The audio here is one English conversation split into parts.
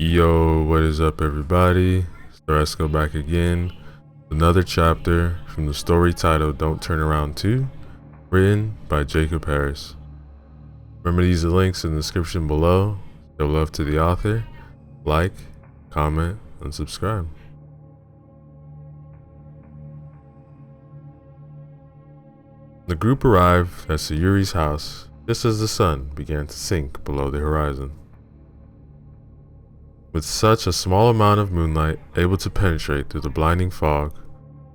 Yo, what is up, everybody? Storesco back again. Another chapter from the story titled Don't Turn Around 2, written by Jacob Harris. Remember to use the links in the description below. Show love to the author. Like, comment, and subscribe. The group arrived at Sayuri's house just as the sun began to sink below the horizon. With such a small amount of moonlight able to penetrate through the blinding fog,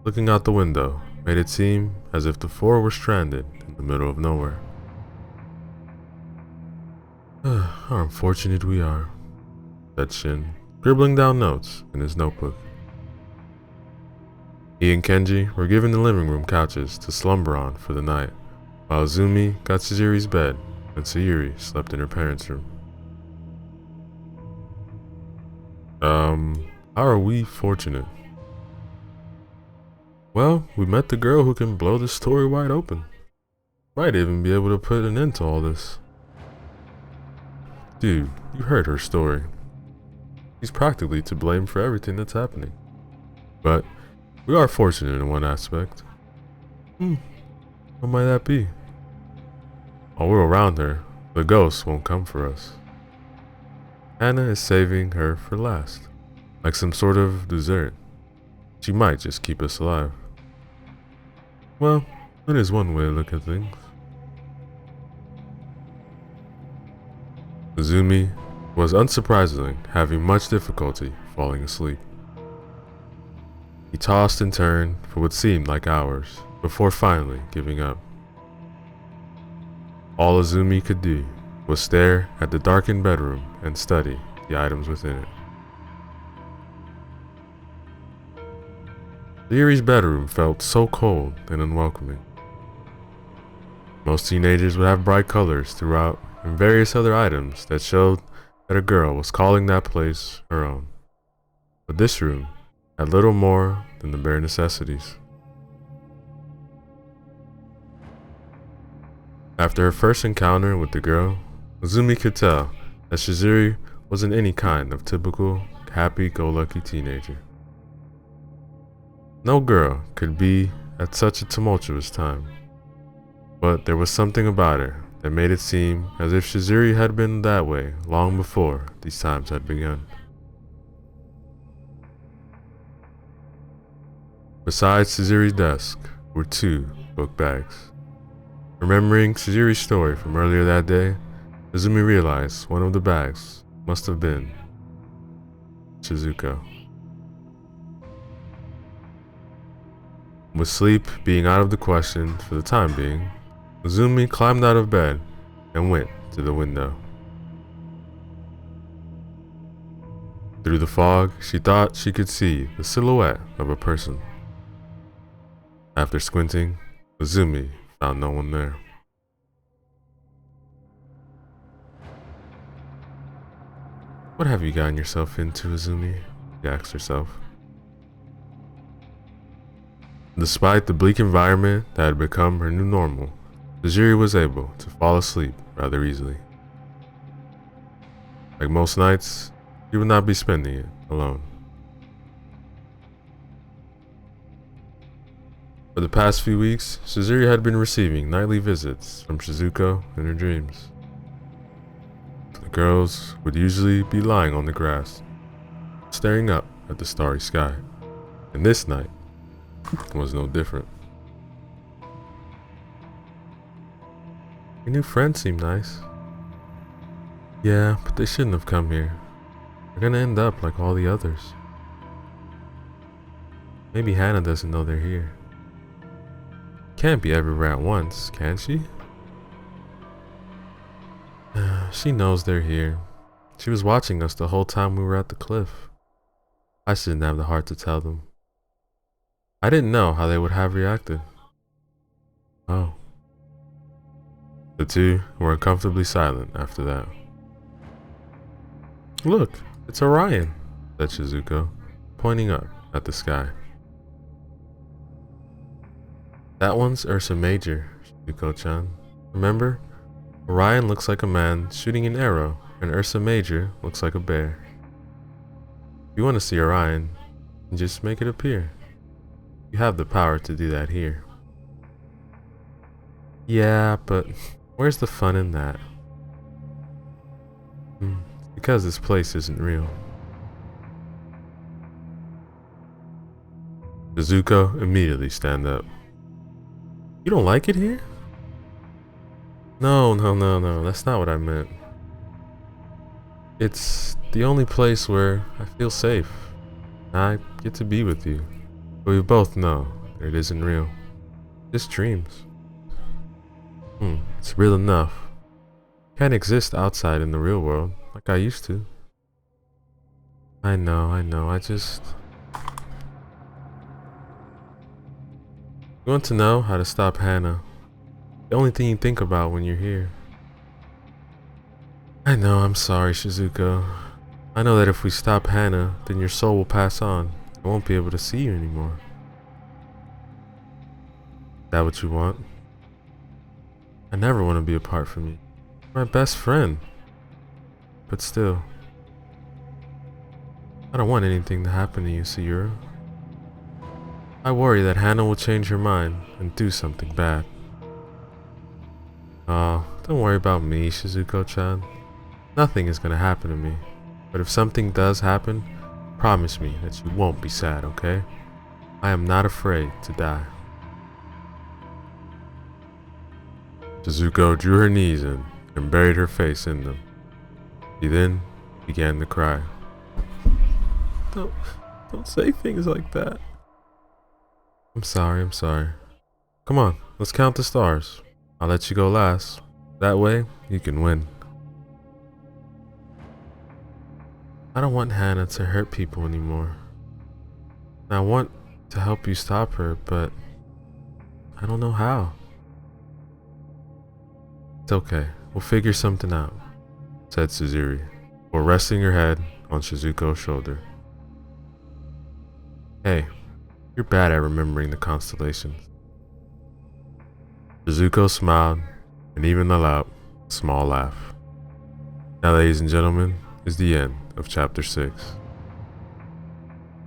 looking out the window made it seem as if the four were stranded in the middle of nowhere. How unfortunate we are, said Shin, scribbling down notes in his notebook. He and Kenji were given the living room couches to slumber on for the night, while Izumi got Sayuri's bed and Sayuri slept in her parents' room. How are we fortunate? Well, we met the girl who can blow the story wide open. Might even be able to put an end to all this. Dude, you heard her story. She's practically to blame for everything that's happening. But we are fortunate in one aspect. What might that be? While we're around her, the ghosts won't come for us. Hannah is saving her for last, like some sort of dessert. She might just keep us alive. Well, that is one way to look at things. Izumi was unsurprisingly having much difficulty falling asleep. He tossed and turned for what seemed like hours before finally giving up. All Izumi could do was stare at the darkened bedroom and study the items within it. Sayuri's bedroom felt so cold and unwelcoming. Most teenagers would have bright colors throughout and various other items that showed that a girl was calling that place her own. But this room had little more than the bare necessities. After her first encounter with the girl, Izumi could tell that Shizuru wasn't any kind of typical happy-go-lucky teenager. No girl could be at such a tumultuous time, but there was something about her that made it seem as if Shizuru had been that way long before these times had begun. Beside Shizuri's desk were two book bags. Remembering Sayuri's story from earlier that day, Izumi realized one of the bags must have been Shizuko. With sleep being out of the question for the time being, Izumi climbed out of bed and went to the window. Through the fog, she thought she could see the silhouette of a person. After squinting, Izumi found no one there. What have you gotten yourself into, Izumi? She asked herself. Despite the bleak environment that had become her new normal, Sayuri was able to fall asleep rather easily. Like most nights, she would not be spending it alone. For the past few weeks, Sayuri had been receiving nightly visits from Shizuko in her dreams. The girls would usually be lying on the grass, staring up at the starry sky, and this night was no different. Your new friends seem nice. Yeah, but they shouldn't have come here. They're gonna end up like all the others. Maybe Hannah doesn't know they're here. Can't be everywhere at once, can she? She knows they're here. She was watching us the whole time we were at the cliff. I shouldn't have the heart to tell them. I didn't know how they would have reacted. Oh. The two were uncomfortably silent after that. Look, it's Orion, said Shizuko, pointing up at the sky. That one's Ursa Major, Shizuko-chan. Remember? Orion looks like a man shooting an arrow, and Ursa Major looks like a bear. If you want to see Orion, just make it appear. You have the power to do that here. Yeah, but where's the fun in that? Because this place isn't real. Shizuko, immediately stand up. You don't like it here? No, that's not what I meant. It's the only place where I feel safe. I get to be with you. But we both know that it isn't real. Just dreams. It's real enough. Can't exist outside in the real world like I used to. I know, I just... You want to know how to stop Hana. The only thing you think about when you're here. I know, I'm sorry, Shizuko. I know that if we stop Hana, then your soul will pass on. I won't be able to see you anymore. Is that what you want? I never want to be apart from you. You're my best friend. But still, I don't want anything to happen to you, Sayura. I worry that Hana will change her mind and do something bad. Oh, don't worry about me, Shizuko-chan. Nothing is gonna happen to me. But if something does happen, promise me that you won't be sad, okay? I am not afraid to die. Shizuko drew her knees in and buried her face in them. She then began to cry. Don't say things like that. I'm sorry. Come on, let's count the stars. I'll let you go last. That way, you can win. I don't want Hana to hurt people anymore. I want to help you stop her, but I don't know how. It's okay, we'll figure something out, said Suzuri, while resting her head on Shizuko's shoulder. Hey, you're bad at remembering the constellations. Shizuko smiled and even allowed a small laugh. Now, ladies and gentlemen, is the end of chapter 6.